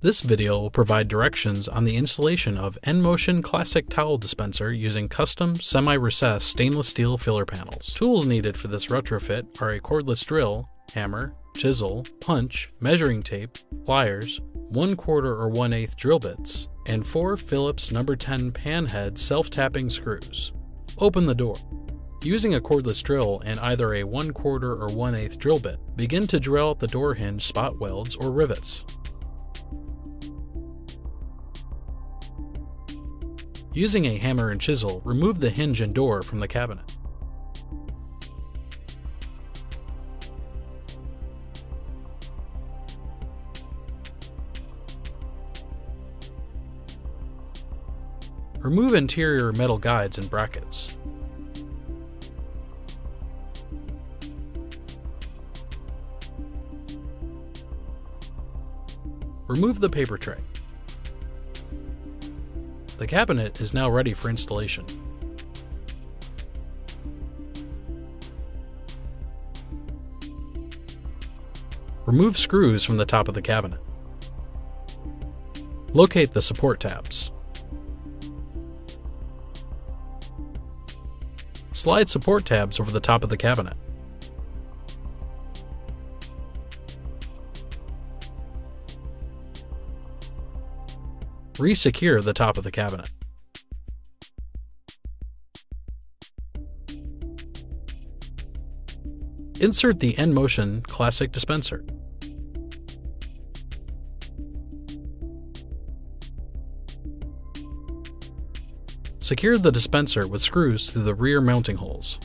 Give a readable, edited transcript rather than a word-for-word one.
This video will provide directions on the installation of enMotion Classic Towel Dispenser using custom, semi-recessed stainless steel filler panels. Tools needed for this retrofit are a cordless drill, hammer, chisel, punch, measuring tape, pliers, 1/4 or 1/8 drill bits, and 4 Phillips No. 10 pan head self-tapping screws. Open the door. Using a cordless drill and either a 1/4 or 1/8 drill bit, begin to drill out the door hinge spot welds or rivets. Using a hammer and chisel, remove the hinge and door from the cabinet. Remove interior metal guides and brackets. Remove the paper tray. The cabinet is now ready for installation. Remove screws from the top of the cabinet. Locate the support tabs. Slide support tabs over the top of the cabinet. Resecure the top of the cabinet. Insert the enMotion Classic Dispenser. Secure the dispenser with screws through the rear mounting holes.